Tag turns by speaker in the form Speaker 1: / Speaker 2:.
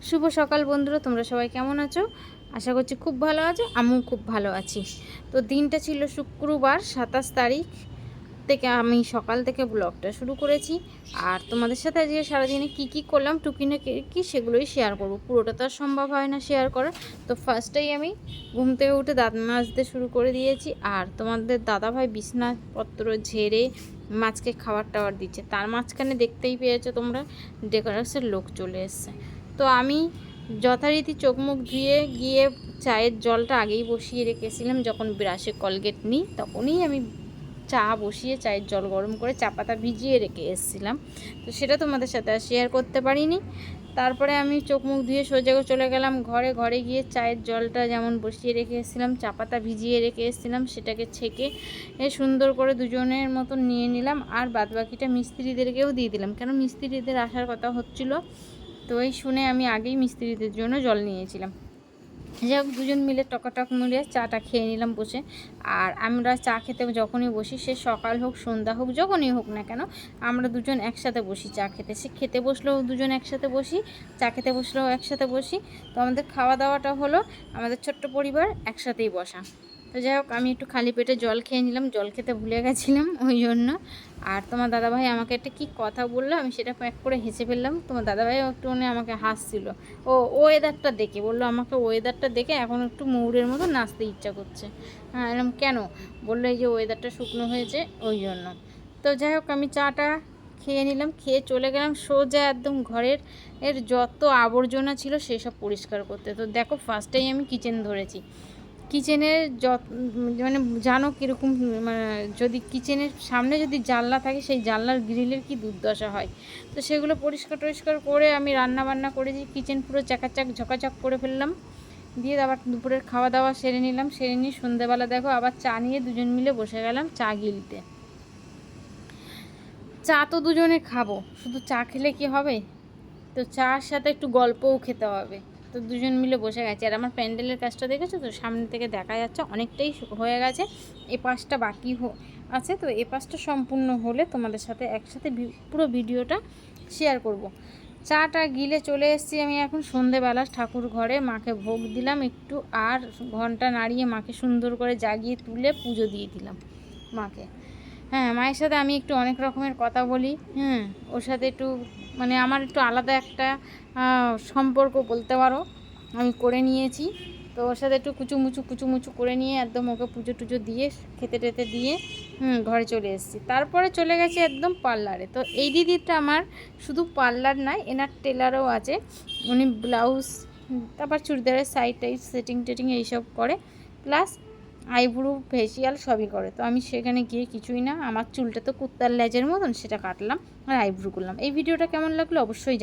Speaker 1: শুভ সকাল বন্ধুরা, তোমরা সবাই কেমন আছো? আশা করছি খুব ভালো আছো। আমিও খুব ভালো আছি। তো দিনটা ছিল শুক্রবার 27 তারিখ থেকে আমি সকাল থেকে ব্লগটা শুরু করেছি। আর তোমাদের সাথে আজকে সারাদিনে কি করলাম টুকিনে কি সেগুলোই শেয়ার করব। পুরোটা তো আর সম্ভব হয় না শেয়ার করা। তো ফার্স্টেই আমি ঘুম থেকে উঠে দাঁত মাজতে শুরু করে দিয়েছি। আর তোমাদের দাদাভাই বিছনাপত্র ঝেড়ে মাছকে খাবার টাবার দিচ্ছে। তার মাঝখানে দেখতেই পেয়েছো তোমরা ডেকোরেশনের লোক চলে এসছে। তো আমি যথারীতি চোখ মুখ ধুয়ে গিয়ে চায়ের জলটা আগেই বসিয়ে রেখেছিলাম। যখন ব্রাশে কলগেট নিই তখনই আমি চা বসিয়ে চায়ের জল গরম করে চা পাতা ভিজিয়ে রেখে এসেছিলাম। তো সেটা তোমাদের সাথে আর শেয়ার করতে পারিনি। তারপরে আমি চোখ মুখ ধুয়ে সোজা চলে গেলাম ঘরে গিয়ে চায়ের জলটা যেমন বসিয়ে রেখে এসেছিলাম, চা পাতা ভিজিয়ে রেখে এসেছিলাম, সেটাকে ছেঁকে সুন্দর করে দুজনের মতন নিয়ে নিলাম। আর বাদবাকিটা মিস্ত্রিদেরকেও দিয়ে দিলাম, কেন মিস্ত্রিদের আসার কথা হচ্ছিলো। তো এই শুনে আমি আগেই মিস্ত্রিদের জন্য জল নিয়েছিলাম। যাই হোক, দুজন মিলে টকাটক মিলে চাটা খেয়ে নিলাম বসে। আর আমরা চা খেতে যখনই বসি, সে সকাল হোক সন্ধ্যা হোক যখনই হোক না কেন, আমরা দুজন একসাথে বসি চা খেতে। সে খেতে বসলেও দুজন একসাথে বসি, চা খেতে বসলেও একসাথে বসি। তো আমাদের খাওয়া দাওয়াটা হলো আমাদের ছোট্ট পরিবার একসাথেই বসা। তো যাই হোক, আমি একটু খালি পেটে জল খেয়ে নিলাম, জল খেতে ভুলে গেছিলাম ওই জন্য। আর তোমার দাদাভাই আমাকে একটা কী কথা বললো, আমি সেটা প্যাক করে হেসে ফেললাম। তোমার দাদাভাইও একটু আমাকে হাসছিল। ওয়েদারটা দেখে বললো, আমাকে ওয়েদারটা দেখে এখন একটু ময়ূরের মতো নাচতে ইচ্ছা করছে। হ্যাঁ, এরকম কেন? বললো এই যে ওয়েদারটা শুকনো হয়েছে ওই জন্য। তো যাই হোক, আমি চাটা খেয়ে নিলাম, খেয়ে চলে গেলাম সোজা একদম ঘরের যত আবর্জনা ছিল সেসব পরিষ্কার করতে। তো দেখো, ফার্স্টেই আমি কিচেন ধরেছি। কিচেনের মানে জানো কীরকম, মানে যদি কিচেনের সামনে যদি জানলা থাকে, সেই জানলার গ্রিলের কি দুর্দশা হয়। তো সেগুলো পরিষ্কার টরিষ্কার করে আমি রান্না বান্না করেছি, কিচেন পুরো চাকাচাক ঝকাঝক করে ফেললাম। দিয়ে আবার দুপুরের খাওয়া দাওয়া সেরে নিলাম। সেরে নিয়ে সন্ধ্যেবেলা দেখো আবার চা নিয়ে দুজন মিলে বসে গেলাম চা গিলতে। চা তো দুজনে খাবো, শুধু চা খেলে কি হবে? তো চার সাথে একটু গল্পও খেতে হবে। তো দুজন মিলে বসে গেছে। আর আমার প্যান্ডেলের কাজটা দেখেছো তো, সামনে থেকে দেখা যাচ্ছে অনেকটাই হয়ে গেছে। এ পাশটা বাকি আছে। তো এ পাশটা সম্পূর্ণ হলে তোমাদের সাথে একসাথে পুরো ভিডিওটা শেয়ার করব। চাটা গিলে চলে এসেছি আমি এখন সন্ধেবেলা ঠাকুর ঘরে। মাকে ভোগ দিলাম একটু, আর ঘন্টা নাড়িয়ে মাকে সুন্দর করে জাগিয়ে তুলে পুজো দিয়ে দিলাম মাকে। হ্যাঁ, মায়ের সাথে আমি একটু অনেক রকমের কথা বলি। ওর সাথে একটু মানে আমার একটু আলাদা একটা সম্পর্ক বলতে পারো আমি করে নিয়েছি। তো ওর সাথে একটু কুচুমুচু করে নিয়ে একদম ওকে পুজো টুজো দিয়ে খেতে টেতে দিয়ে ঘরে চলে এসেছি। তারপরে চলে গেছি একদম পার্লারে। তো এই দিদিটা আমার শুধু পার্লার নয়, এনার টেলারও আছে। উনি ব্লাউজ, তারপর চুড়িদারের সাইড টাইড সেটিং টেটিং এইসব করে, প্লাস আইব্রু ফেসিয়াল সবই করে। তো আমি সেখানে গিয়ে কিছুই না, আমার চুলটা তো কুত্তার লেজের মতন, সেটা কাটলাম আর আইব্রু করলাম। এই ভিডিওটা কেমন লাগলো অবশ্যই